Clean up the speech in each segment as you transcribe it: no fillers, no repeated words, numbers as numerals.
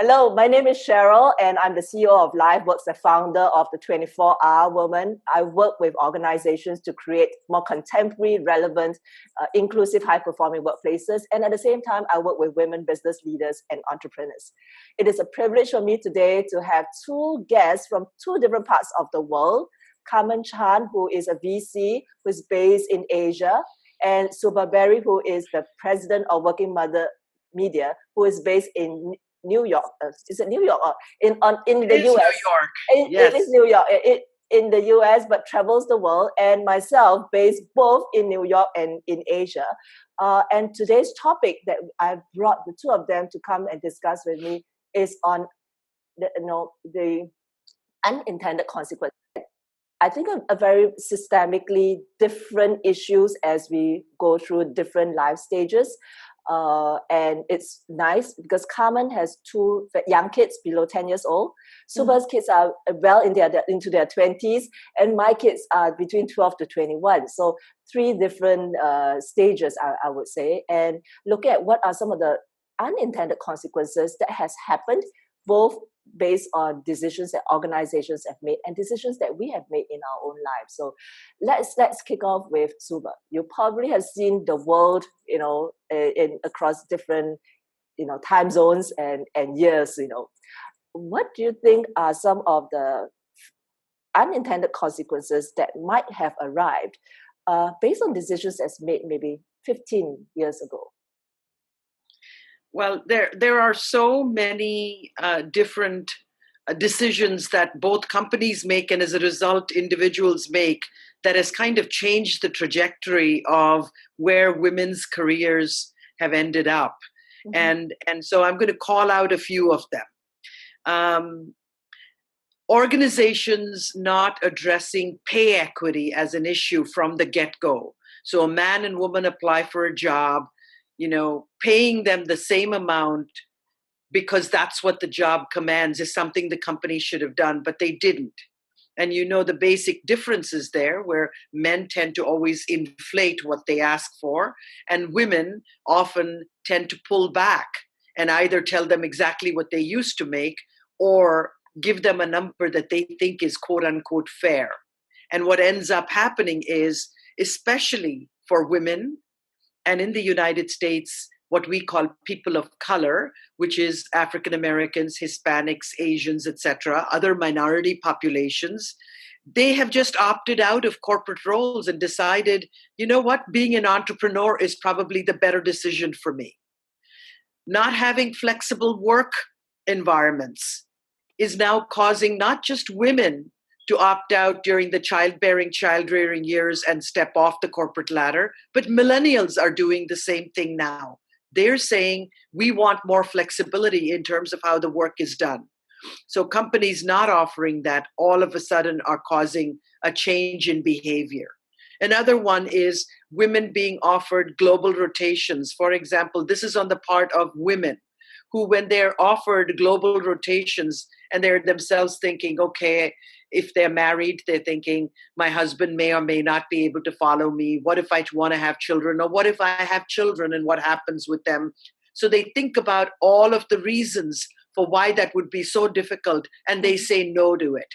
Hello, my name is Cheryl, and I'm the CEO of LifeWorks, the founder of the 24-Hour Woman. I work with organizations to create more contemporary, relevant, inclusive, high-performing workplaces. And at the same time, I work with women business leaders and entrepreneurs. It is a privilege for me today to have two guests from two different parts of the world. Carman Chan, who is a VC, who is based in Asia, and Subha, who is the president of Working Mother Media, who is based in New York. Is it New York or in the US? New York. Yes. It is New York. In the US, but travels the world. And myself, based both in New York and in Asia. And today's topic that I brought the two of them to come and discuss with me is on the unintended consequences. I think a very systemically different issues as we go through different life stages. And it's nice because Carmen has two young kids below 10 years old. Subha's kids are well into their 20s, and my kids are between 12 to 21. So three different stages, I would say, and look at what are some of the unintended consequences that has happened, both based on decisions that organizations have made and decisions that we have made in our own lives. So let's kick off with Subha. You probably have seen the world, in across different, time zones and years. What do you think are some of the unintended consequences that might have arrived based on decisions that's made maybe 15 years ago? Well, there are so many different decisions that both companies make and as a result individuals make that has kind of changed the trajectory of where women's careers have ended up. And so I'm going to call out a few of them. Organizations not addressing pay equity as an issue from the get-go. So a man and woman apply for a job, paying them the same amount because that's what the job commands is something the company should have done, but they didn't. And the basic differences there where men tend to always inflate what they ask for and women often tend to pull back and either tell them exactly what they used to make or give them a number that they think is quote unquote fair. And what ends up happening is, especially for women, and in the United States, what we call people of color, which is African Americans, Hispanics, Asians, etc., other minority populations, they have just opted out of corporate roles and decided, being an entrepreneur is probably the better decision for me. Not having flexible work environments is now causing not just women to opt out during the child-rearing years and step off the corporate ladder, but millennials are doing the same thing now. They're saying, we want more flexibility in terms of how the work is done. So companies not offering that all of a sudden are causing a change in behavior. Another one is women being offered global rotations. For example, this is on the part of women who, when they're offered global rotations and they're themselves thinking, okay, if they're married, they're thinking, my husband may or may not be able to follow me. What if I want to have children? Or what if I have children and what happens with them? So they think about all of the reasons for why that would be so difficult and they say no to it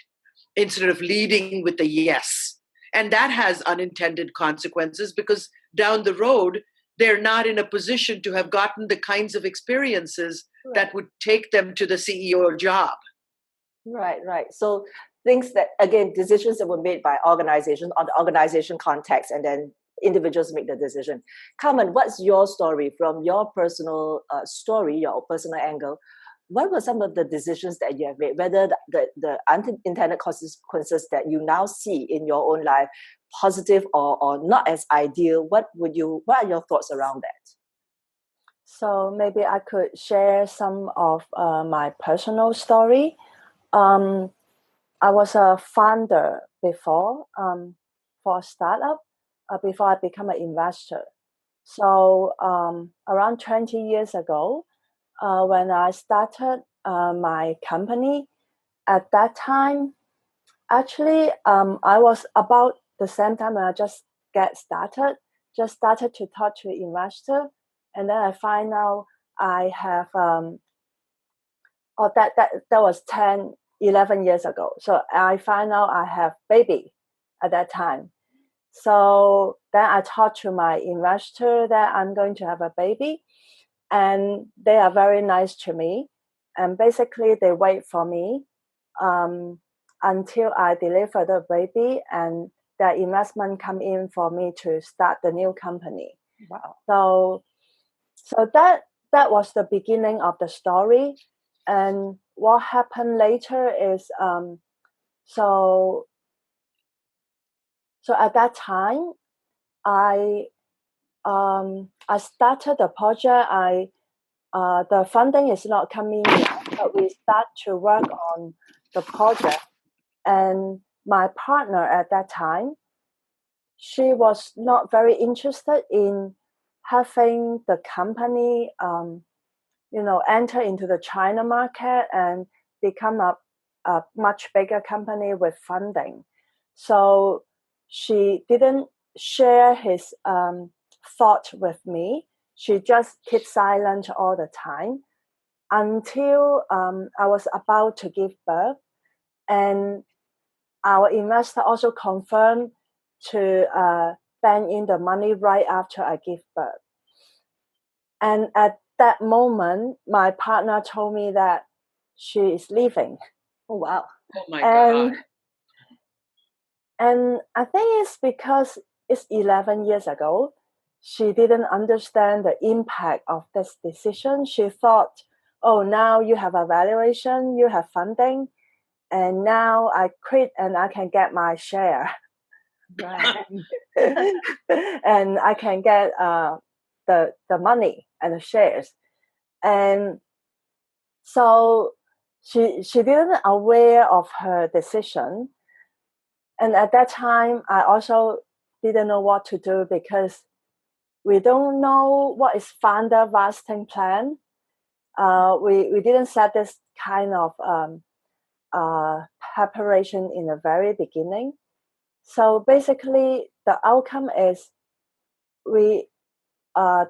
instead of leading with the yes. And that has unintended consequences because down the road, they're not in a position to have gotten the kinds of experiences that would take them to the CEO job. Right. So things that, again, decisions that were made by organizations on the organization context, and then individuals make the decision. Carmen, what's your story from your personal story, your personal angle? What were some of the decisions that you have made, whether the unintended consequences that you now see in your own life, positive or not as ideal? What are your thoughts around that? So maybe I could share some of my personal story. I was a founder before for a startup before I became an investor. So around 20 years ago, when I started my company, at that time, actually, I was about the same time when I just started to talk to investor, and then I find out I have Oh, that was 10, 11 years ago. So I find out I have baby at that time. So then I talked to my investor that I'm going to have a baby, and they are very nice to me. And basically they wait for me until I deliver the baby, and the investment come in for me to start the new company. Wow. So that was the beginning of the story. And what happened later is so at that time I started the project. The funding is not coming yet, but we start to work on the project. And my partner at that time, she was not very interested in having the company, enter into the China market and become a much bigger company with funding. So she didn't share his thought with me. She just kept silent all the time until I was about to give birth. And our investor also confirmed to bank in the money right after I give birth. And at that moment, my partner told me that she is leaving. Oh, wow. Oh, my God. And I think it's because it's 11 years ago. She didn't understand the impact of this decision. She thought, oh, now you have a valuation, you have funding, and now I quit and I can get my share. Right. And I can get the money and the shares. And so she didn't aware of her decision. And at that time, I also didn't know what to do because we don't know what is founder vesting plan. We didn't set this kind of preparation in the very beginning. So basically, the outcome is we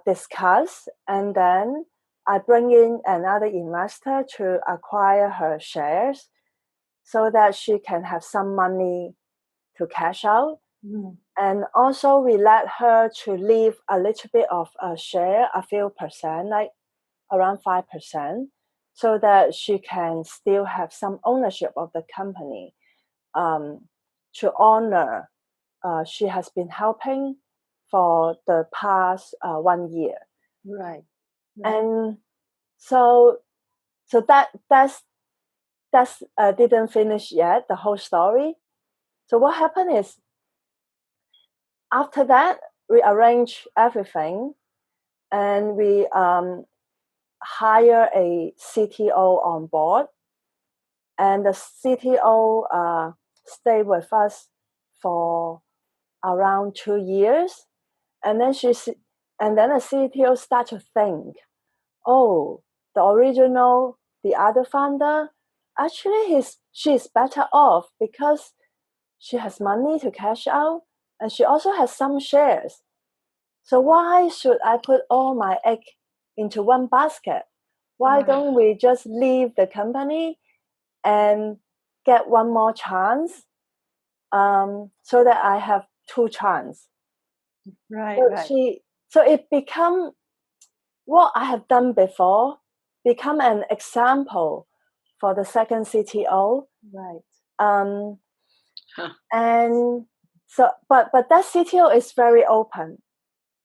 discuss, and then I bring in another investor to acquire her shares so that she can have some money to cash out. Mm. And also we let her to leave a little bit of a share, a few percent, like around 5%, so that she can still have some ownership of the company to honor she has been helping for the past 1 year. Right. And so that's didn't finish yet, the whole story. So what happened is, after that, we arrange everything, and we hire a CTO on board, and the CTO stayed with us for around 2 years, and then the CTO start to think, oh, the other founder, actually she's better off because she has money to cash out, and she also has some shares. So why should I put all my egg into one basket? Why don't we just leave the company and get one more chance, so that I have 2 chances? Right. So it become what I have done before, become an example for the second CTO. Right. And so, but that CTO is very open.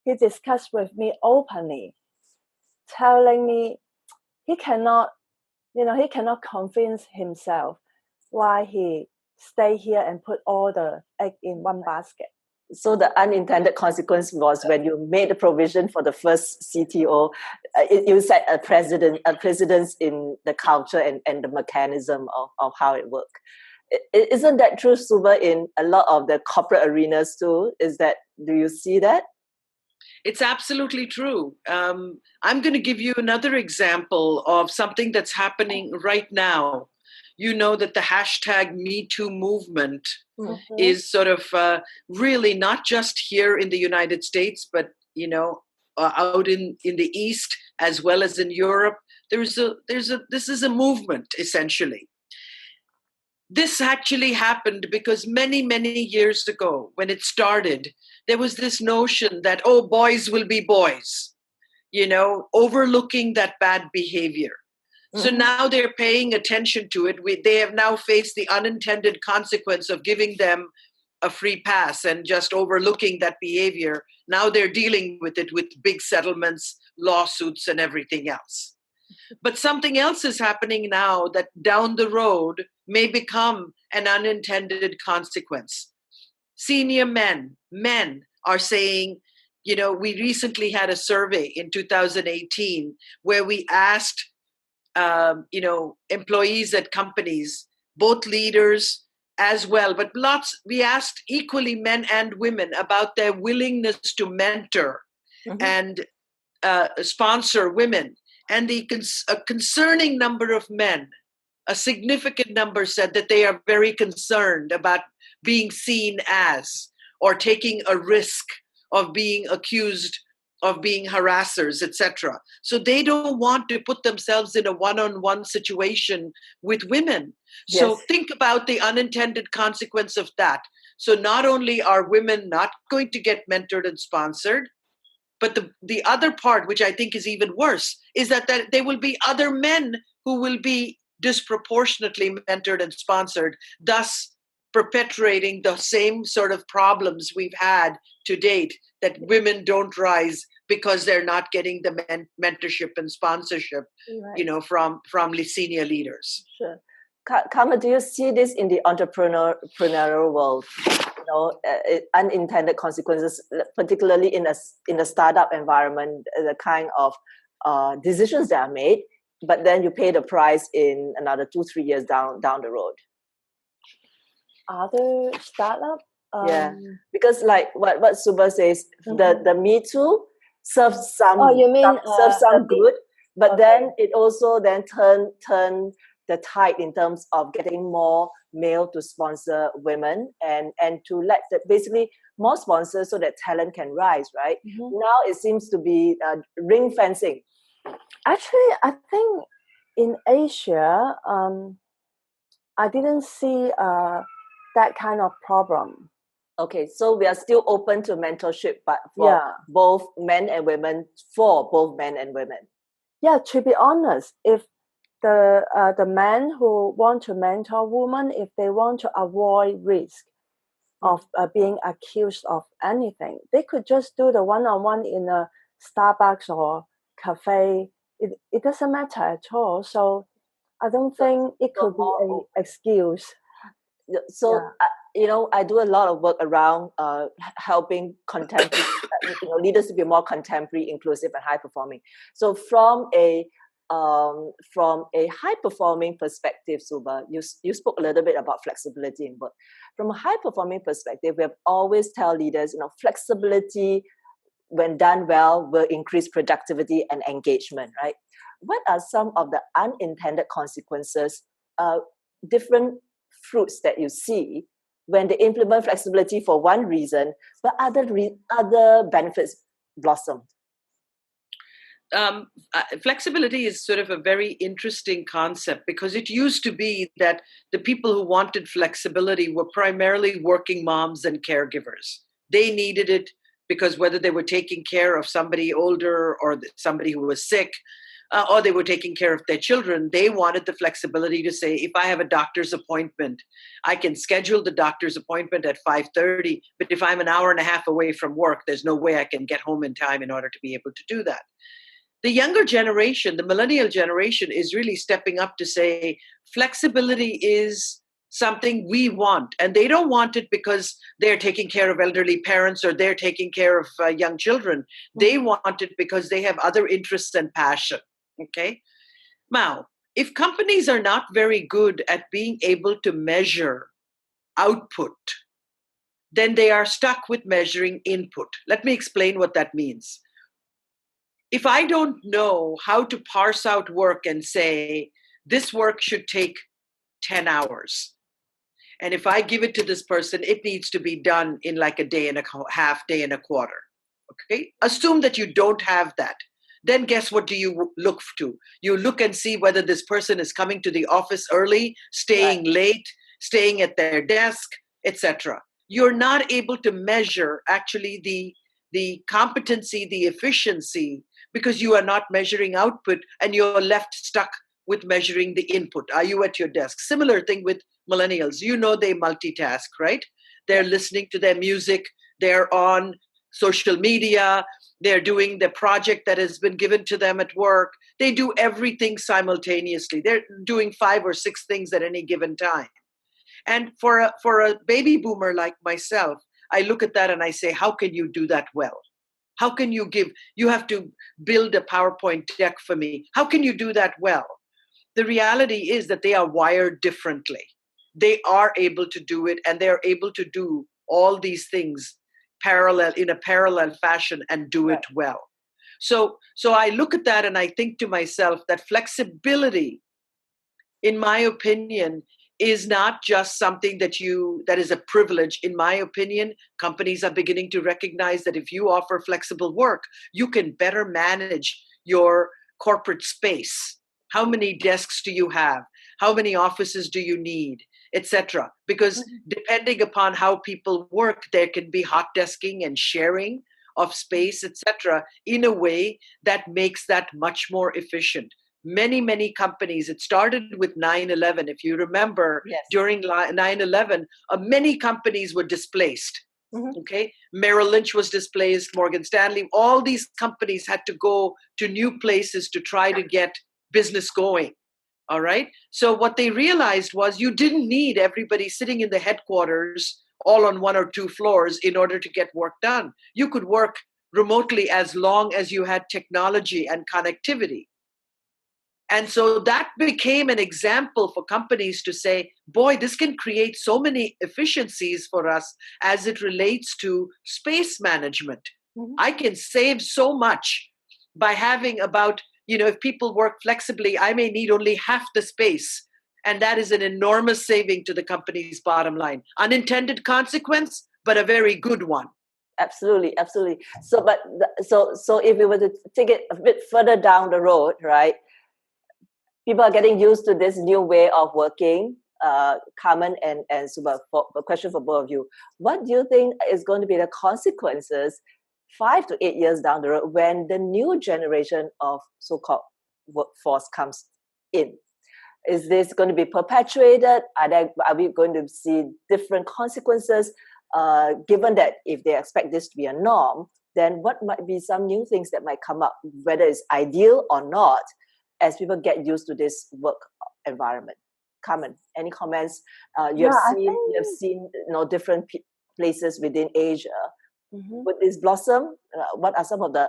He discussed with me openly, telling me he cannot convince himself why he stay here and put all the egg in one basket. So the unintended consequence was when you made the provision for the first CTO, you set a precedence in the culture and the mechanism of how it works. Isn't that true, Subha, in a lot of the corporate arenas too? Do you see that? It's absolutely true. I'm going to give you another example of something that's happening right now. You know that the hashtag Me Too movement is sort of really not just here in the United States, but, out in the East as well as in Europe. This is a movement, essentially. This actually happened because many, many years ago, when it started, there was this notion that, oh, boys will be boys, overlooking that bad behavior. So now they're paying attention to it. They have now faced the unintended consequence of giving them a free pass and just overlooking that behavior. Now they're dealing with it with big settlements, lawsuits, and everything else. But something else is happening now that down the road may become an unintended consequence. Senior men are saying, we recently had a survey in 2018 where we asked employees at companies, both leaders as well, but we asked equally men and women about their willingness to mentor and sponsor women. And a concerning number of men, a significant number, said that they are very concerned about being seen as or taking a risk of being accused of being harassers, etc. So they don't want to put themselves in a one-on-one situation with women. Yes. So think about the unintended consequence of that. So not only are women not going to get mentored and sponsored, but the other part, which I think is even worse, is that there will be other men who will be disproportionately mentored and sponsored, thus perpetuating the same sort of problems we've had to date, that women don't rise because they're not getting the mentorship and sponsorship, from senior leaders. Sure. Carmen, do you see this in the entrepreneurial world? Unintended consequences, particularly in a startup environment, the kind of decisions that are made, but then you pay the price in another 2-3 years down the road. Other startup? Because like what Subha says, the Me Too serves some good, but then it also then turn the tide in terms of getting more male to sponsor women and to let basically more sponsors so that talent can rise, right? Now it seems to be ring fencing. Actually, I think in Asia, I didn't see that kind of problem. Okay, so we are still open to mentorship, but for both men and women, for both men and women. Yeah, to be honest, if the men who want to mentor women, if they want to avoid risk of being accused of anything, they could just do the one-on-one in a Starbucks or cafe. It doesn't matter at all. So I don't think it could be an excuse. So, I do a lot of work around helping contemporary leaders to be more contemporary, inclusive, and high-performing. So from a high-performing perspective, Subha, you spoke a little bit about flexibility in work. From a high-performing perspective, we have always tell leaders, flexibility, when done well, will increase productivity and engagement, right? What are some of the unintended consequences, different fruits that you see when they implement flexibility for one reason, but other benefits blossom? Flexibility is sort of a very interesting concept because it used to be that the people who wanted flexibility were primarily working moms and caregivers. They needed it because whether they were taking care of somebody older or somebody who was sick, or they were taking care of their children, they wanted the flexibility to say, if I have a doctor's appointment, I can schedule the doctor's appointment at 5:30, but if I'm an hour and a half away from work, there's no way I can get home in time in order to be able to do that. The younger generation, the millennial generation, is really stepping up to say flexibility is something we want. And they don't want it because they're taking care of elderly parents or they're taking care of young children. They want it because they have other interests and passion. Okay? Now, if companies are not very good at being able to measure output, then they are stuck with measuring input. Let me explain what that means. If I don't know how to parse out work and say, this work should take 10 hours, and if I give it to this person, it needs to be done in like a day and a half, day and a quarter. Okay? Assume that you don't have that. then guess what do you look to? You look and see whether this person is coming to the office early, staying late, staying at their desk, etc. You're not able to measure actually the competency, the efficiency, because you are not measuring output and you're left stuck with measuring the input. Are you at your desk? Similar thing with millennials. You know they multitask, right? They're listening to their music. They're on social media. They're doing the project that has been given to them at work. They do everything simultaneously. They're doing 5 or 6 things at any given time. And for a baby boomer like myself, I look at that and I say, how can you do that well? How can you have to build a PowerPoint deck for me. How can you do that well? The reality is that they are wired differently. They are able to do it, and they're able to do all these things in a parallel fashion and do it well. So I look at that and I think to myself that flexibility, in my opinion, is not just something that is a privilege. In my opinion, companies are beginning to recognize that if you offer flexible work, you can better manage your corporate space. How many desks do you have? How many offices do you need? Etc. Because depending upon how people work, there can be hot desking and sharing of space, etc., in a way that makes that much more efficient. Many, many companies, it started with 9/11. If you remember, during 9/11, many companies were displaced. Okay, Merrill Lynch was displaced, Morgan Stanley, all these companies had to go to new places to try to get business going. All right. So what they realized was you didn't need everybody sitting in the headquarters all on 1 or 2 floors in order to get work done. You could work remotely as long as you had technology and connectivity. And so that became an example for companies to say, boy, this can create so many efficiencies for us as it relates to space management. I can save so much by having if people work flexibly, I may need only half the space. And that is an enormous saving to the company's bottom line. Unintended consequence, but a very good one. Absolutely, absolutely. So if we were to take it a bit further down the road, right? People are getting used to this new way of working. Carmen and Subha, a question for both of you. What do you think is going to be the consequences 5 to 8 years down the road when the new generation of so-called workforce comes in? Is this going to be perpetuated? Are we going to see different consequences? Given that if they expect this to be a norm, then what might be some new things that might come up, whether it's ideal or not, as people get used to this work environment? Carmen, any comments? You have seen different places within Asia. With this blossom, what are some of the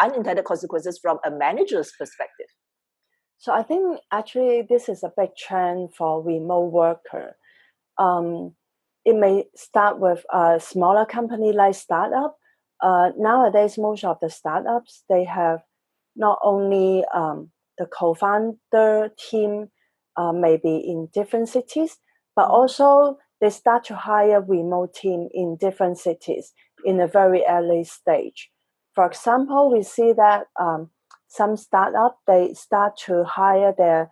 unintended consequences from a manager's perspective? So I think actually this is a big trend for remote worker. It may start with a smaller company like startup. Nowadays, most of the startups, they have not only the co-founder team may be in different cities, but also they start to hire remote team in different cities in a very early stage. For example, we see that some startup, they start to hire their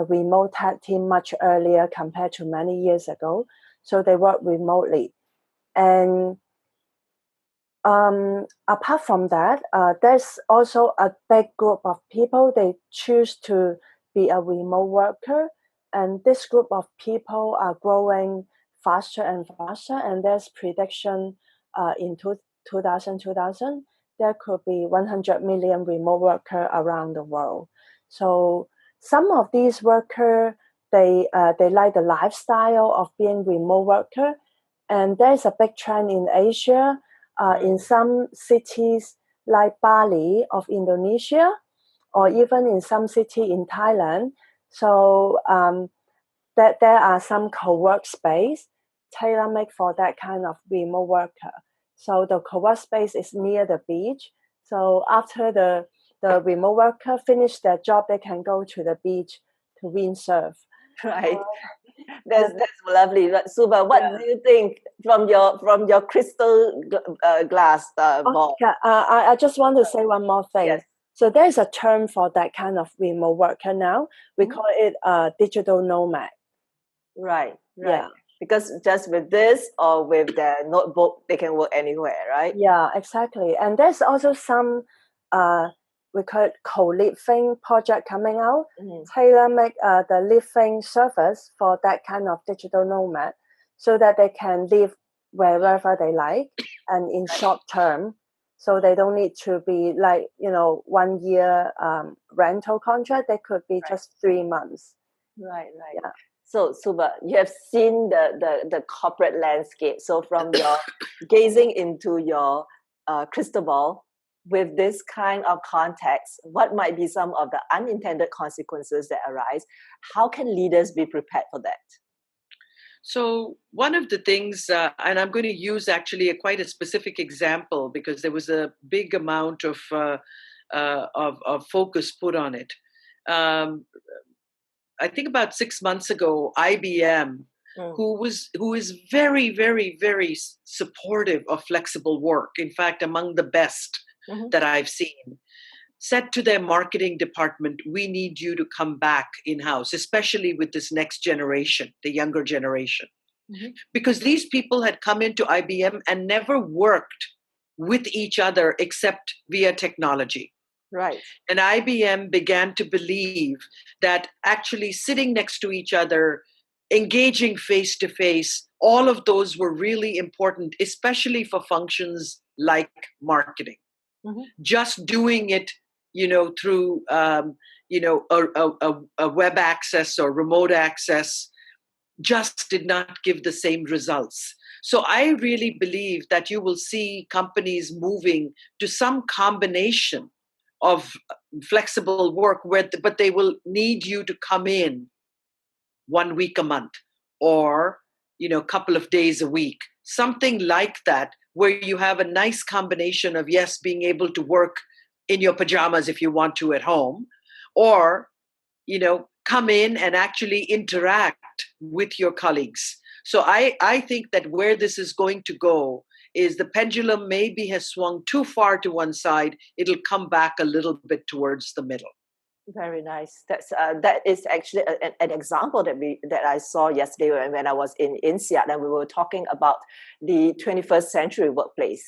remote tech team much earlier compared to many years ago. So they work remotely. And apart from that, there's also a big group of people, they choose to be a remote worker. And this group of people are growing faster and faster. And there's prediction in 2000, there could be 100 million remote workers around the world. So some of these workers, they like the lifestyle of being remote worker. And there's a big trend in Asia, in some cities like Bali of Indonesia, or even in some city in Thailand. So that there are some co-work space tailor-made for that kind of remote worker. So the co-work space is near the beach. So after the remote worker finish their job, they can go to the beach to windsurf. Right. That's lovely. Subha, what do you think from your crystal glass ball? I just want to say one more thing. Yes. So there's a term for that kind of remote worker now. We call it digital nomad. Right. Yeah. Because just with this or with their notebook, they can work anywhere, right? Yeah, exactly. And there's also some we call it co-living project coming out, tailor-make the living service for that kind of digital nomad, so that they can live wherever they like and in short term. So they don't need to be like, 1 year rental contract. They could be just 3 months. Right. Yeah. So, Subha, you have seen the corporate landscape. So from your gazing into your crystal ball, with this kind of context, what might be some of the unintended consequences that arise? How can leaders be prepared for that? So one of the things, and I'm going to use actually quite a specific example because there was a big amount of focus put on it. I think about 6 months ago, IBM, who is very, very, very supportive of flexible work, in fact, among the best that I've seen, said to their marketing department, we need you to come back in-house, especially with this next generation, the younger generation. Because these people had come into IBM and never worked with each other except via technology. Right. And IBM began to believe that actually sitting next to each other, engaging face to face, all of those were really important, especially for functions like marketing. Just doing it, through, a web access or remote access just did not give the same results. So I really believe that you will see companies moving to some combination of flexible work but they will need you to come in 1 week a month or a couple of days a week, something like that, where you have a nice combination of, yes, being able to work in your pajamas if you want to at home, or come in and actually interact with your colleagues. So I think that where this is going to go is the pendulum maybe has swung too far to one side. It'll come back a little bit towards the middle. Very nice. That is actually an example that I saw yesterday when I was in Seattle, and we were talking about the 21st century workplace,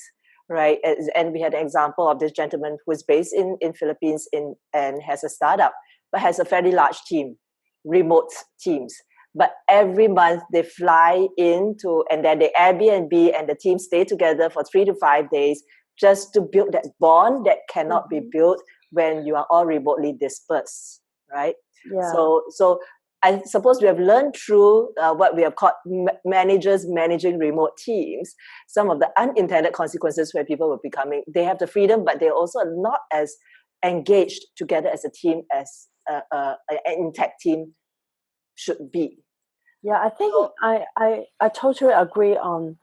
right? And we had an example of this gentleman who is based in Philippines and has a startup, but has a fairly large team, remote teams. But every month they fly into, and then they Airbnb and the team stay together for 3 to 5 days just to build that bond that cannot be built when you are all remotely dispersed, right? Yeah. So I suppose we have learned through what we have called managers managing remote teams, some of the unintended consequences where people they have the freedom, but they're also not as engaged together as a team as an intact team should be. Yeah, I think I totally agree on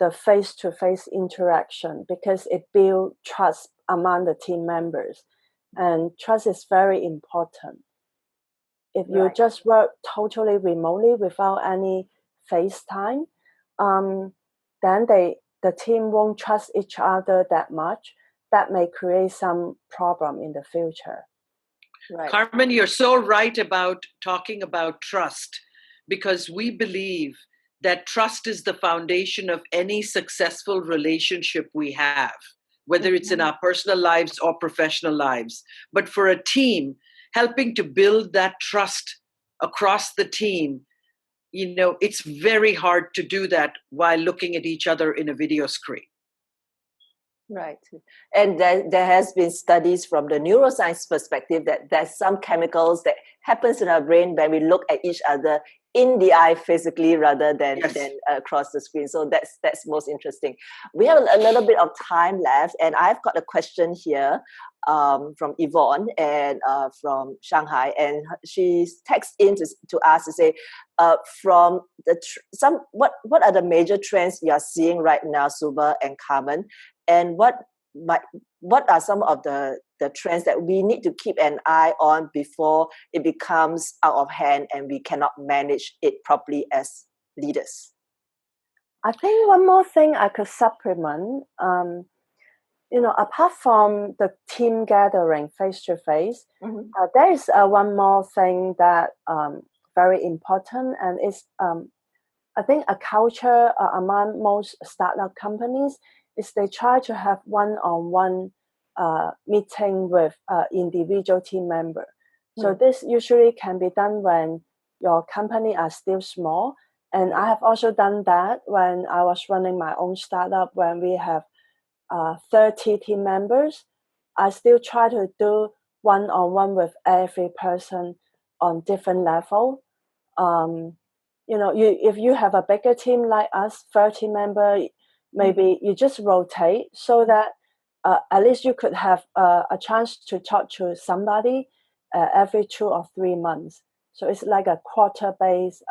the face-to-face interaction because it builds trust among the team members, and trust is very important. If you just work totally remotely without any FaceTime, then the team won't trust each other that much. That may create some problem in the future. Right. Carmen, you're so right about talking about trust, because we believe that trust is the foundation of any successful relationship we have, whether it's in our personal lives or professional lives. But for a team, helping to build that trust across the team, it's very hard to do that while looking at each other in a video screen. Right. And there has been studies from the neuroscience perspective that there's some chemicals that happens in our brain when we look at each other in the eye physically rather than across the screen. So that's most interesting. We have a little bit of time left, and I've got a question here from Yvonne and from Shanghai, and she texts in to us to say, from what are the major trends you are seeing right now, Subha and Carmen, and what are some of the trends that we need to keep an eye on before it becomes out of hand and we cannot manage it properly as leaders? I think one more thing I could supplement apart from the team gathering face-to-face, there is one more thing that very important, and it's I think a culture among most startup companies is they try to have one-on-one meeting with individual team member. So this usually can be done when your company are still small. And I have also done that when I was running my own startup, when we have 30 team members. I still try to do one-on-one with every person on different level. If you have a bigger team like us, 30 member, maybe you just rotate so that at least you could have a chance to talk to somebody every 2 or 3 months. So it's like a quarter-based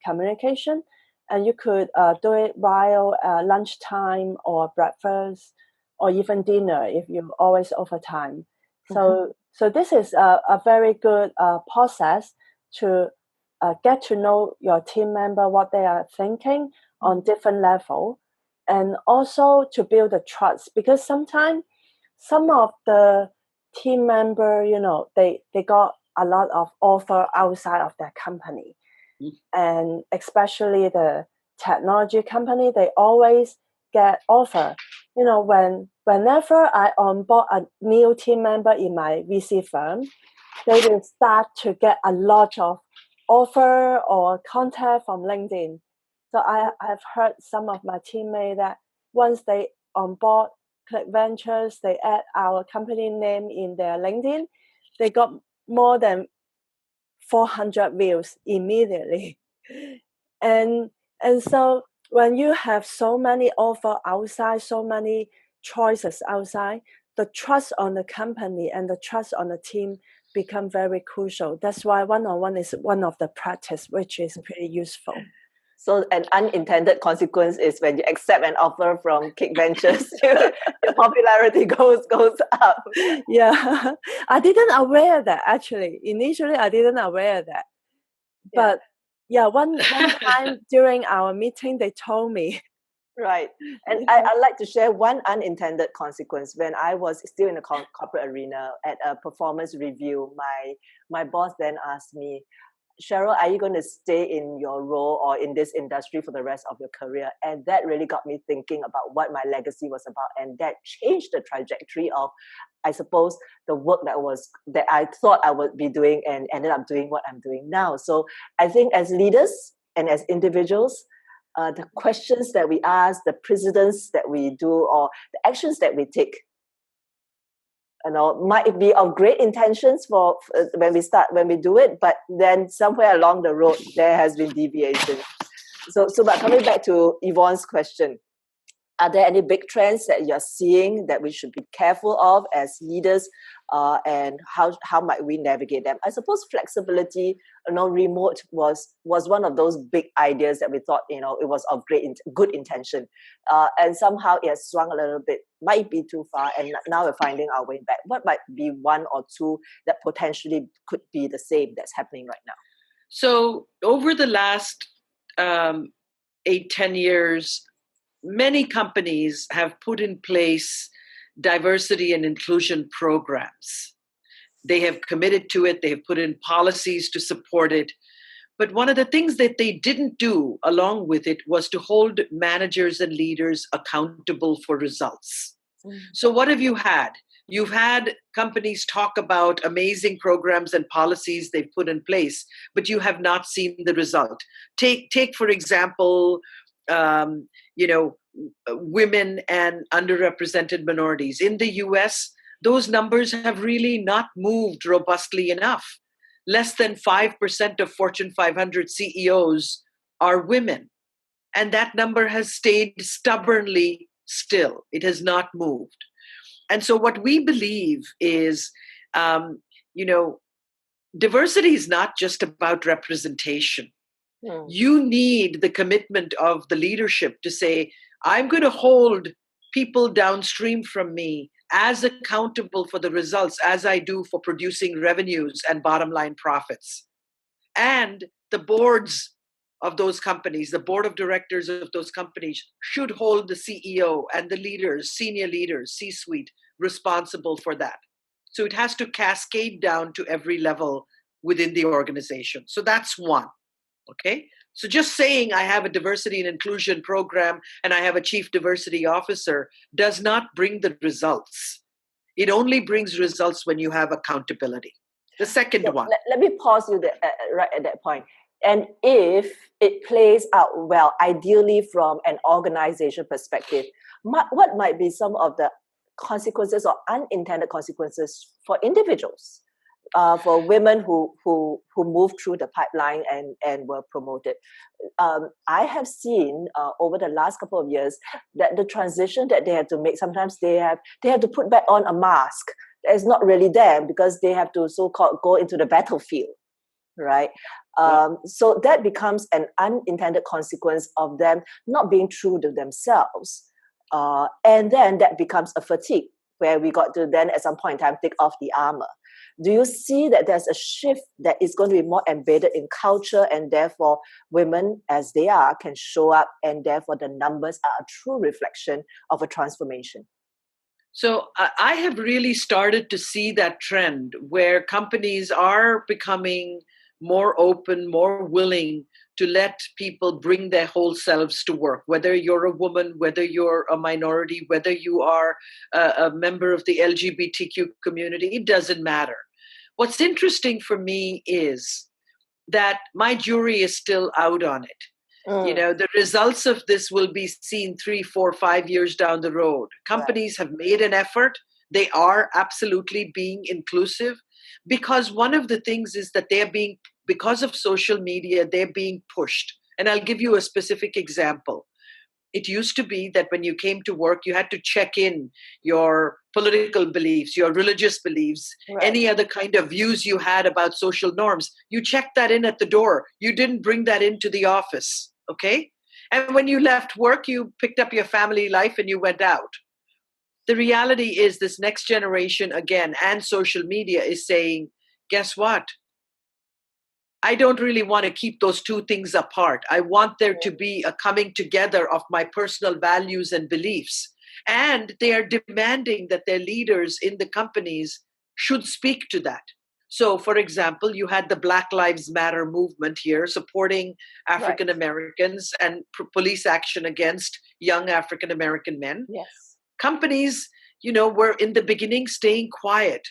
communication, and you could do it while lunchtime or breakfast or even dinner if you're always overtime. So this is a very good process to get to know your team member, what they are thinking on different level, and also to build the trust, because sometimes some of the team member, they got a lot of offer outside of their company. And especially the technology company, they always get offer. Whenever I onboard a new team member in my VC firm, they will start to get a lot of offer or contact from LinkedIn. So I have heard some of my teammates that once they onboard Click Ventures, they add our company name in their LinkedIn, they got more than 400 views immediately. And so when you have so many offers outside, so many choices outside, the trust on the company and the trust on the team become very crucial. That's why one-on-one is one of the practice, which is pretty useful. So an unintended consequence is when you accept an offer from Kick Ventures, your popularity goes up. Yeah, I didn't aware of that actually. Initially, I didn't aware of that. But yeah, one time during our meeting, they told me. Right. And I'd like to share one unintended consequence. When I was still in the corporate arena at a performance review, my boss then asked me, Cheryl, are you going to stay in your role or in this industry for the rest of your career? And that really got me thinking about what my legacy was about. And that changed the trajectory of, I suppose, the work that I thought I would be doing and ended up doing what I'm doing now. So I think as leaders and as individuals, the questions that we ask, the precedents that we do, or the actions that we take, might be of great intentions for when we do it, but then somewhere along the road there has been deviation. So but coming back to Yvonne's question, are there any big trends that you're seeing that we should be careful of as leaders, and how might we navigate them? I suppose flexibility, remote was one of those big ideas that we thought, it was of good intention, and somehow it has swung a little bit, might be too far, and now we're finding our way back. What might be one or two that potentially could be the same that's happening right now? So over the last 8-10 years, many companies have put in place diversity and inclusion programs. They have committed to it. They have put in policies to support it. But one of the things that they didn't do along with it was to hold managers and leaders accountable for results. So what have you had? You've had companies talk about amazing programs and policies they've put in place, but you have not seen the result. Take for example, women and underrepresented minorities. In the US, those numbers have really not moved robustly enough. Less than 5% of Fortune 500 CEOs are women. And that number has stayed stubbornly still. It has not moved. And so what we believe is, diversity is not just about representation. You need the commitment of the leadership to say, I'm going to hold people downstream from me as accountable for the results as I do for producing revenues and bottom line profits. And the boards of those companies, the board of directors of those companies, should hold the CEO and the leaders, senior leaders, C-suite, responsible for that. So it has to cascade down to every level within the organization. So that's one. Okay? So just saying I have a diversity and inclusion program and I have a chief diversity officer does not bring the results. It only brings results when you have accountability. The second one. Let me pause you there, right at that point. And if it plays out well, ideally from an organization perspective, what might be some of the consequences or unintended consequences for individuals, for women who moved through the pipeline and were promoted? I have seen over the last couple of years that the transition that they have to make, sometimes they have to put back on a mask that is not really them because they have to so-called go into the battlefield, right? So that becomes an unintended consequence of them not being true to themselves. And then that becomes a fatigue where we got to then at some point in time take off the armor. Do you see that there's a shift that is going to be more embedded in culture, and therefore women as they are can show up, and therefore the numbers are a true reflection of a transformation? So I have really started to see that trend where companies are becoming more open, more willing to let people bring their whole selves to work, whether you're a woman, whether you're a minority, whether you are a member of the LGBTQ community, it doesn't matter. What's interesting for me is that my jury is still out on it. You know, the results of this will be seen 3, 4, 5 years down the road. Companies have made an effort. They are absolutely being inclusive, because one of the things is that because of social media, they're being pushed. And I'll give you a specific example. It used to be that when you came to work, you had to check in your political beliefs, your religious beliefs, any other kind of views you had about social norms. You checked that in at the door. You didn't bring that into the office, okay? And when you left work, you picked up your family life and you went out. The reality is this next generation, again, and social media is saying, guess what? I don't really want to keep those two things apart. I want there to be a coming together of my personal values and beliefs. And they are demanding that their leaders in the companies should speak to that. So, for example, you had the Black Lives Matter movement here supporting African Americans and police action against young African American men. Yes. Companies, were in the beginning staying quiet.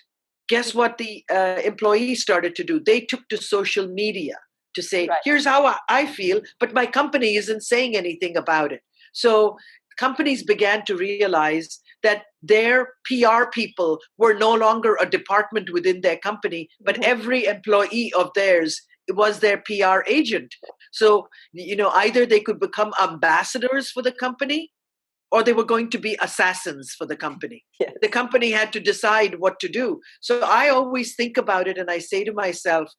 Guess what the employees started to do? They took to social media to say, here's how I feel, but my company isn't saying anything about it. So companies began to realize that their PR people were no longer a department within their company, but every employee of theirs was their PR agent. So, either they could become ambassadors for the company, or they were going to be assassins for the company. Yes. The company had to decide what to do. So I always think about it and I say to myself,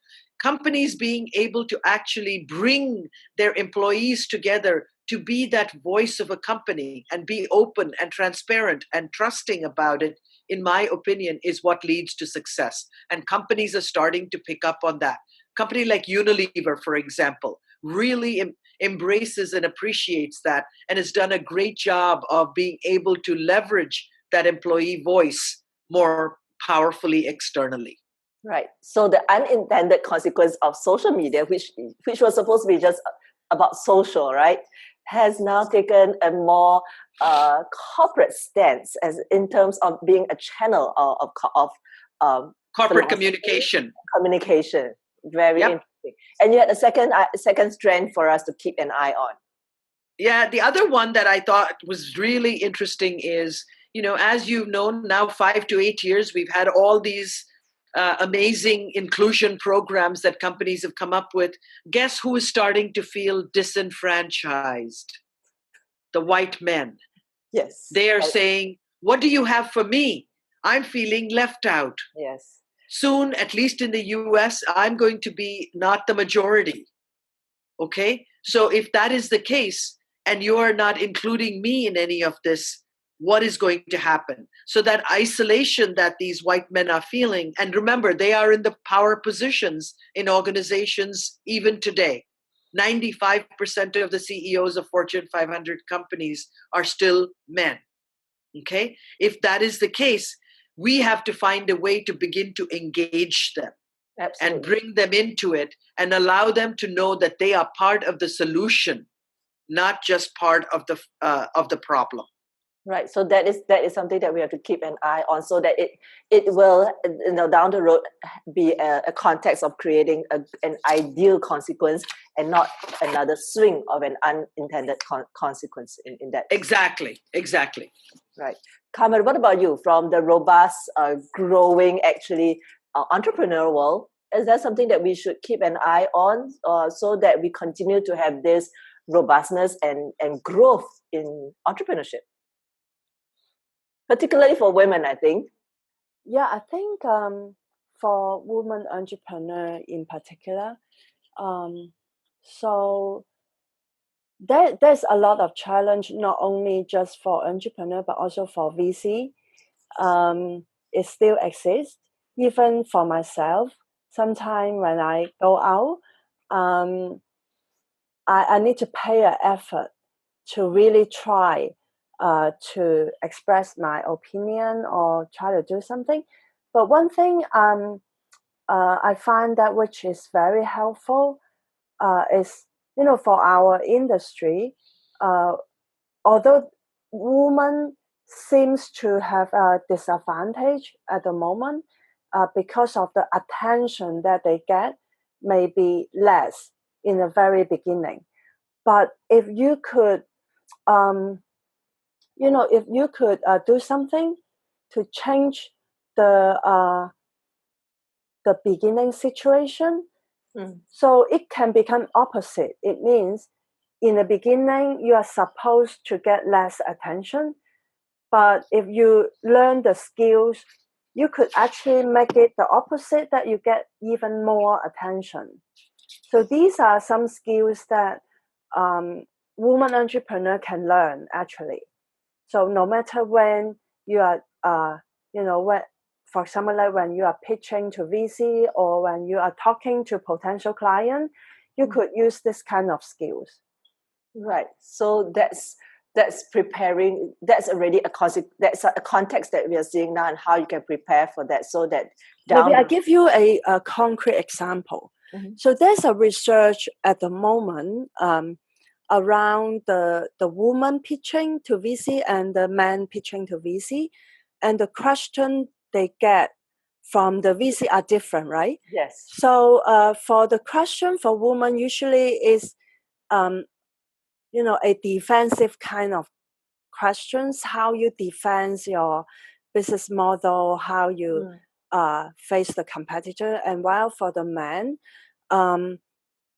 companies being able to actually bring their employees together to be that voice of a company and be open and transparent and trusting about it, in my opinion, is what leads to success. And companies are starting to pick up on that. A company like Unilever, for example, really embraces and appreciates that and has done a great job of being able to leverage that employee voice more powerfully externally. Right. So the unintended consequence of social media, which was supposed to be just about social, right, has now taken a more corporate stance as in terms of being a channel of corporate communication. Communication. Very interesting. And you had a second strand for us to keep an eye on. Yeah, the other one that I thought was really interesting is, as you've known now 5 to 8 years, we've had all these amazing inclusion programs that companies have come up with. Guess who is starting to feel disenfranchised? The white men. Yes. They are saying, what do you have for me? I'm feeling left out. Yes. Soon, at least in the US, I'm going to be not the majority. Okay? So if that is the case, and you are not including me in any of this, what is going to happen? So that isolation that these white men are feeling, and remember, they are in the power positions in organizations even today. 95% of the CEOs of Fortune 500 companies are still men. Okay? If that is the case, we have to find a way to begin to engage them. Absolutely. And bring them into it and allow them to know that they are part of the solution, not just part of the problem. Right. So that is something that we have to keep an eye on, so that it will, down the road be a context of creating an ideal consequence and not another swing of an unintended consequence in that. Exactly. Right. Carmen, what about you? From the robust, growing, actually, entrepreneurial world, is that something that we should keep an eye on, so that we continue to have this robustness and growth in entrepreneurship? Particularly for women, I think. Yeah, I think for women entrepreneur in particular, so there's a lot of challenge, not only just for entrepreneur, but also for VC. It still exists. Even for myself, sometimes when I go out, I need to pay an effort to really try to express my opinion or try to do something. But one thing I find that which is very helpful is, for our industry, although women seems to have a disadvantage at the moment because of the attention that they get may be less in the very beginning. But if you could, do something to change the beginning situation, so it can become opposite. It means in the beginning you are supposed to get less attention, but if you learn the skills, you could actually make it the opposite, that you get even more attention. So these are some skills that woman entrepreneur can learn actually. So no matter when you are, for example, like when you are pitching to VC or when you are talking to potential client, you could use this kind of skills. Right. So that's preparing. That's already that's a context that we are seeing now, and how you can prepare for that, so that maybe I give you a concrete example. So there's a research at the moment around the woman pitching to VC and the man pitching to VC, and the question they get from the VC are different, right? Yes. So for the question for women usually is a defensive kind of questions, how you defend your business model, how you face the competitor. And while for the man,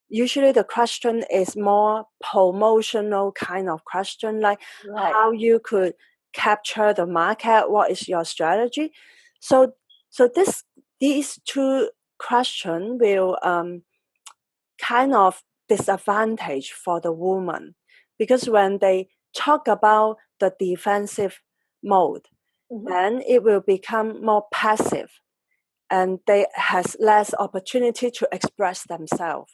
usually the question is more promotional kind of question, like how you could capture the market, what is your strategy. So these two questions will kind of disadvantage for the woman, because when they talk about the defensive mode, then it will become more passive and they has less opportunity to express themselves.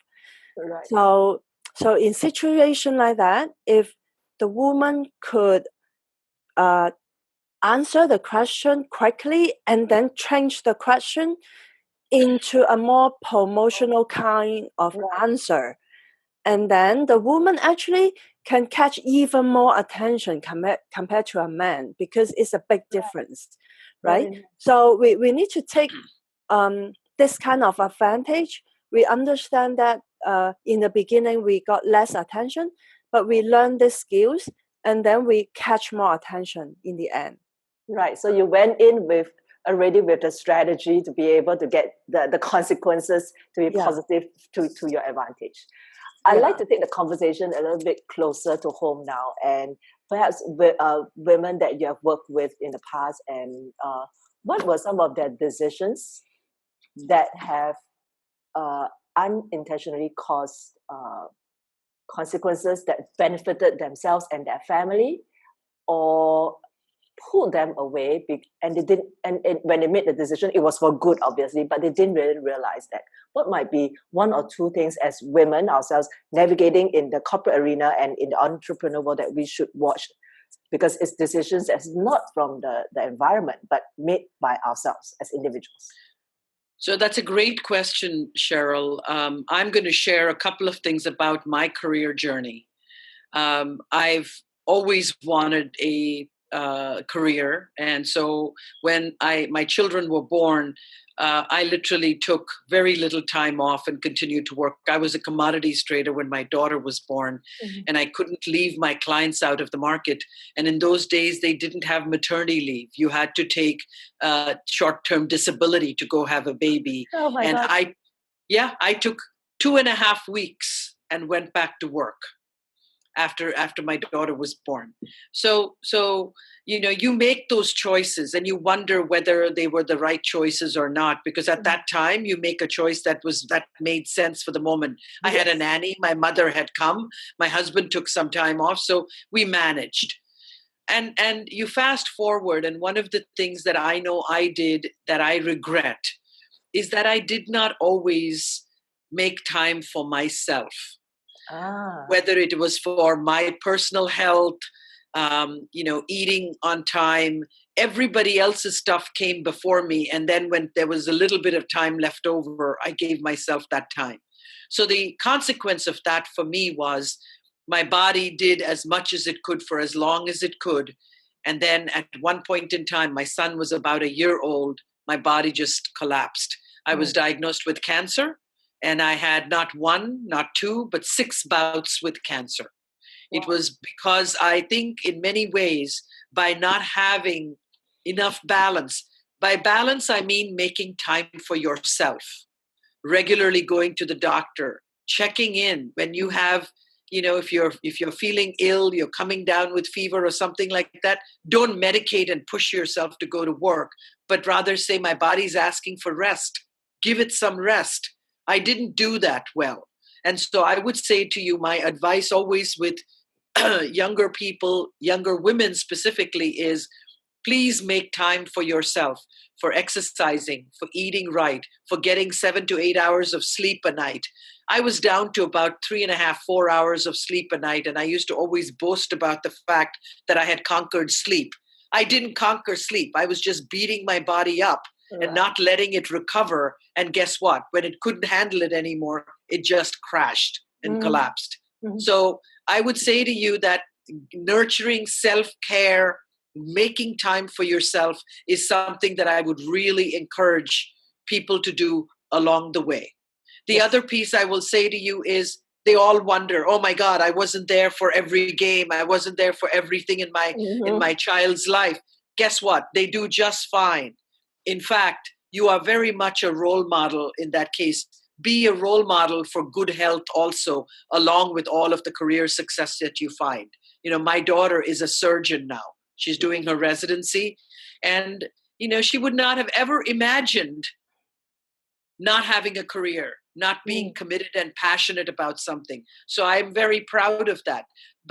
Right. So in situation like that, if the woman could answer the question quickly and then change the question into a more promotional kind of answer, and then the woman actually can catch even more attention compared to a man, because it's a big difference, right? So we need to take this kind of advantage. We understand that in the beginning we got less attention, but we learn these skills and then we catch more attention in the end. Right. So you went in already with the strategy to be able to get the consequences to be positive to your advantage. I'd like to take the conversation a little bit closer to home now, and perhaps with women that you have worked with in the past, and what were some of their decisions that have unintentionally caused consequences that benefited themselves and their family, or pulled them away, and they didn't. And when they made the decision, it was for good, obviously, but they didn't really realize that. What might be one or two things as women ourselves navigating in the corporate arena and in the entrepreneur world that we should watch, because it's decisions that's not from the environment, but made by ourselves as individuals. So that's a great question, Cheryl. I'm going to share a couple of things about my career journey. I've always wanted a career, and so when my children were born, I literally took very little time off and continued to work. I was a commodities trader when my daughter was born, and I couldn't leave my clients out of the market. And in those days, they didn't have maternity leave. You had to take short-term disability to go have a baby. Oh my and God. I took 2.5 weeks and went back to work after my daughter was born. So you make those choices and you wonder whether they were the right choices or not, because at that time you make a choice that made sense for the moment. I had a nanny, my mother had come, my husband took some time off, so we managed. And you fast forward, and one of the things that I know I did that I regret is that I did not always make time for myself. Whether it was for my personal health, eating on time, everybody else's stuff came before me. And then when there was a little bit of time left over, I gave myself that time. So the consequence of that for me was my body did as much as it could for as long as it could. And then at one point in time, my son was about a year old, my body just collapsed. I was diagnosed with cancer. And I had not one, not two, but 6 bouts with cancer. Wow. It was because I think in many ways, by not having enough balance, by balance, I mean making time for yourself, regularly going to the doctor, checking in when you have, if you're feeling ill, you're coming down with fever or something like that, don't medicate and push yourself to go to work, but rather say, my body's asking for rest. Give it some rest. I didn't do that well. And so I would say to you, my advice always with younger people, younger women specifically, is please make time for yourself, for exercising, for eating right, for getting 7 to 8 hours of sleep a night. I was down to about 3.5, 4 hours of sleep a night. And I used to always boast about the fact that I had conquered sleep. I didn't conquer sleep. I was just beating my body up and not letting it recover. And guess what? When it couldn't handle it anymore, it just crashed and collapsed. So I would say to you that nurturing self-care, making time for yourself is something that I would really encourage people to do along the way. The other piece I will say to you is they all wonder, oh my God, I wasn't there for every game. I wasn't there for everything in my child's life. Guess what? They do just fine. In fact, you are very much a role model in that case. Be a role model for good health also, along with all of the career success that you find. My daughter is a surgeon now. She's doing her residency. And, she would not have ever imagined not having a career, not being committed and passionate about something. So I'm very proud of that.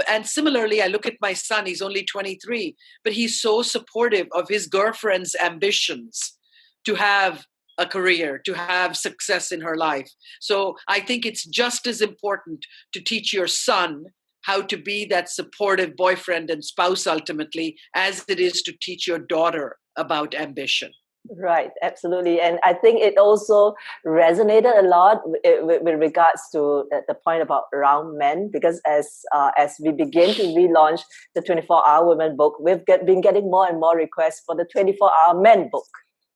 And similarly, I look at my son, he's only 23, but he's so supportive of his girlfriend's ambitions to have a career, to have success in her life. So I think it's just as important to teach your son how to be that supportive boyfriend and spouse ultimately, as it is to teach your daughter about ambition. Right, absolutely. And I think it also resonated a lot with regards to the point about round men, because as we begin to relaunch the 24-Hour Women book, we've been getting more and more requests for the 24-Hour Men book.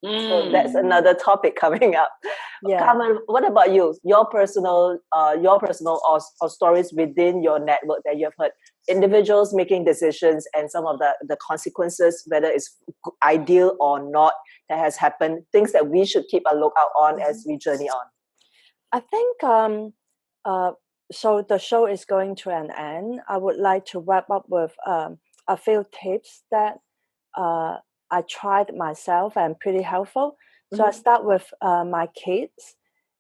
So that's another topic coming up. Yeah. Carmen, what about you? Your personal or stories within your network that you have heard, individuals making decisions and some of the consequences, whether it's ideal or not, that has happened, things that we should keep a lookout on as we journey on. I think so the show is going to an end. I would like to wrap up with a few tips that I tried myself and pretty helpful. So I start with my kids.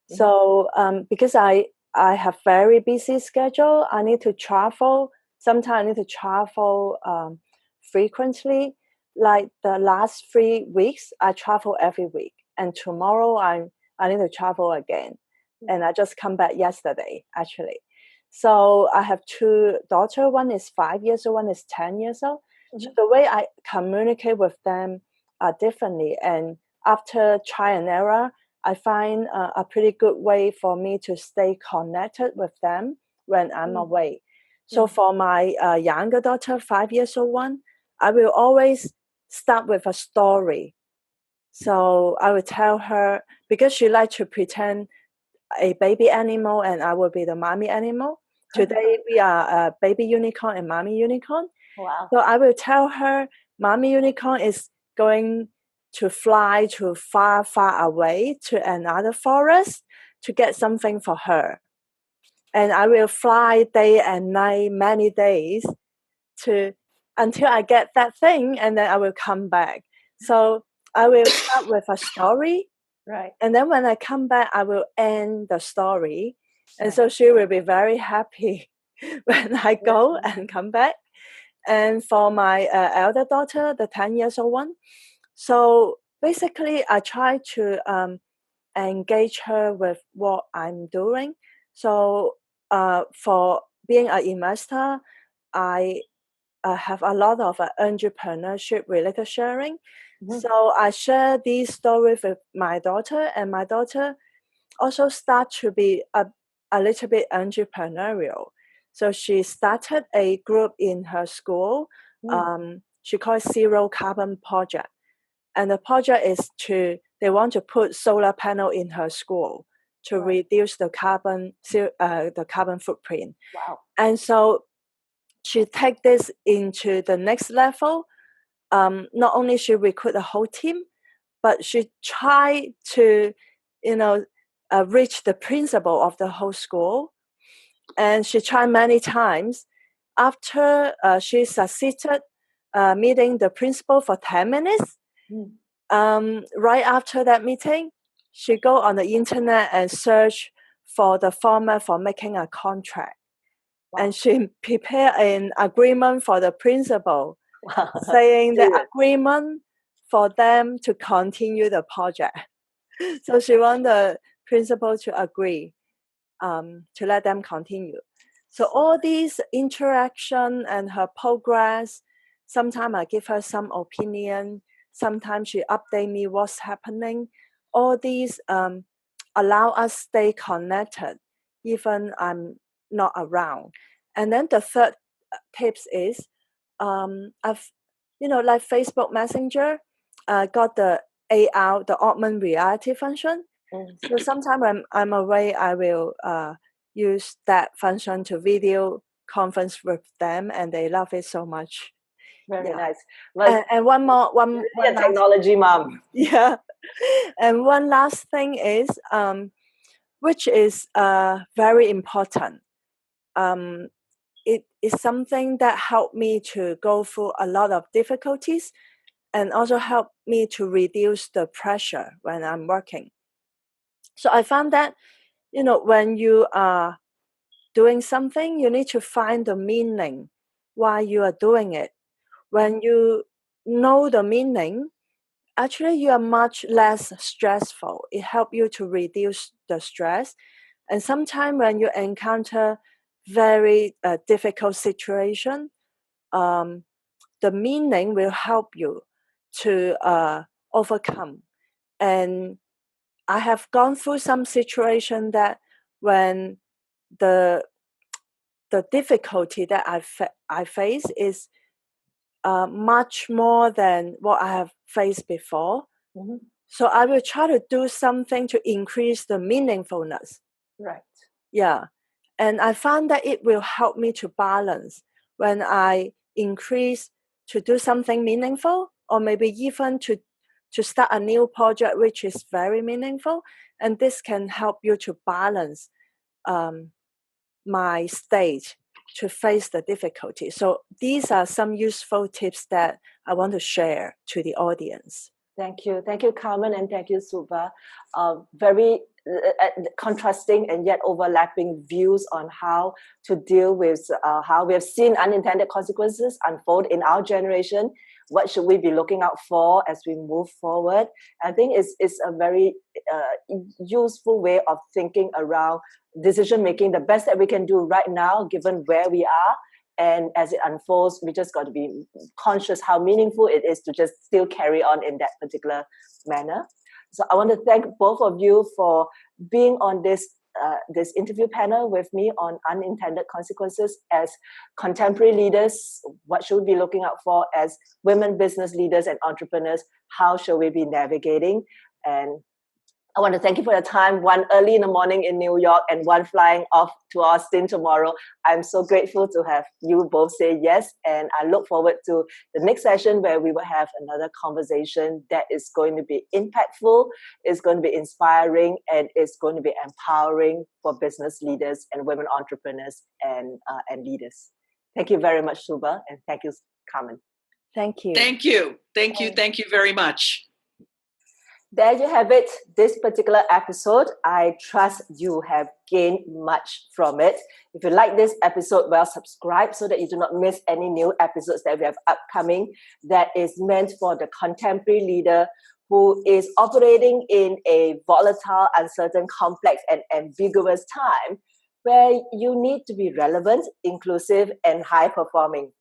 So because I have very busy schedule, I need to travel. Sometimes I need to travel frequently like the last 3 weeks, I travel every week, and tomorrow I need to travel again, and I just come back yesterday actually. So I have 2 daughters. One is 5 years old, one is 10 years old. So the way I communicate with them are differently, and after try and error, I find a pretty good way for me to stay connected with them when I'm away. So for my younger daughter, 5 years old one, I will always start with a story. So I will tell her, because she likes to pretend a baby animal and I will be the mommy animal. Today we are a baby unicorn and mommy unicorn. Wow. So I will tell her, mommy unicorn is going to fly to far, far away to another forest to get something for her. And I will fly day and night, many days, until I get that thing, and then I will come back. So I will start with a story. Right. And then when I come back, I will end the story. And so she will be very happy when I go and come back. And for my elder daughter, the 10 years old one, so basically I try to engage her with what I'm doing. So for being an investor, I have a lot of entrepreneurship related sharing. So I share these stories with my daughter, and my daughter also start to be a little bit entrepreneurial. So she started a group in her school. She calls Zero Carbon Project. And the project is they want to put solar panel in her school to reduce the carbon footprint. Wow. And so she take this into the next level. Not only she recruit the whole team, but she try to, reach the principal of the whole school. And she tried many times. After she succeeded meeting the principal for 10 minutes, right after that meeting, she go on the internet and search for the format for making a contract. And she prepare an agreement for the principal, saying the agreement for them to continue the project. So she want the principal to agree to let them continue. So all these interaction and her progress, sometimes I give her some opinion, sometimes she update me what's happening. All these allow us stay connected even I'm not around. And then the third tips is I've like Facebook Messenger got the AR, the augmented reality function. So sometimes when I'm away, I will use that function to video conference with them, and they love it so much. Very nice. And one technology mom. Yeah. And one last thing is, which is very important. It is something that helped me to go through a lot of difficulties and also helped me to reduce the pressure when I'm working. So I found that, when you are doing something, you need to find the meaning why you are doing it. When you know the meaning, actually you are much less stressful. It helps you to reduce the stress. And sometimes when you encounter very difficult situation, the meaning will help you to overcome. And I have gone through some situation that when the difficulty that I face is much more than what I have faced before. So I will try to do something to increase the meaningfulness. Right. Yeah. And I found that it will help me to balance when I increase to do something meaningful, or maybe even to start a new project which is very meaningful. And this can help you to balance my state to face the difficulty. So these are some useful tips that I want to share to the audience. Thank you, Carmen, and thank you, Subha. Very contrasting and yet overlapping views on how to deal with how we have seen unintended consequences unfold in our generation. what should we be looking out for as we move forward. I think it's a very useful way of thinking around decision making, the best that we can do right now given where we are. And as it unfolds, we just got to be conscious how meaningful it is to just still carry on in that particular manner. So I want to thank both of you for being on this interview panel with me on Unintended Consequences as contemporary leaders. What should we be looking out for as women business leaders and entrepreneurs? How should we be navigating? And I want to thank you for your time, one early in the morning in New York and one flying off to Austin tomorrow. I'm so grateful to have you both say yes. And I look forward to the next session where we will have another conversation that is going to be impactful, is going to be inspiring, and is going to be empowering for business leaders and women entrepreneurs and leaders. Thank you very much, Subha, and thank you, Carmen. Thank you. Thank you. Thank you. Thank you very much. There you have it, this particular episode. I trust you have gained much from it. If you like this episode, well, subscribe so that you do not miss any new episodes that we have upcoming that is meant for the contemporary leader who is operating in a volatile, uncertain, complex, and ambiguous time where you need to be relevant, inclusive, and high-performing.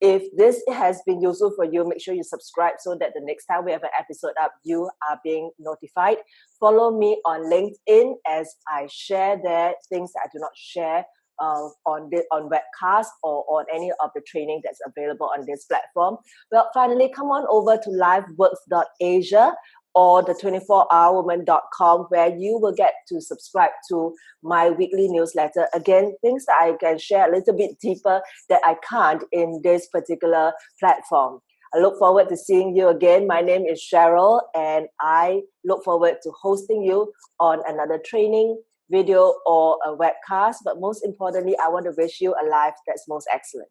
If this has been useful for you, make sure you subscribe so that the next time we have an episode up, you are being notified. Follow me on LinkedIn as I share there things that I do not share on webcast or on any of the training that's available on this platform. Well, finally, come on over to liveworks.asia or the 24hourwoman.com where you will get to subscribe to my weekly newsletter. Again, things that I can share a little bit deeper that I can't in this particular platform. I look forward to seeing you again. My name is Cheryl, and I look forward to hosting you on another training, video, or a webcast. But most importantly, I want to wish you a life that's most excellent.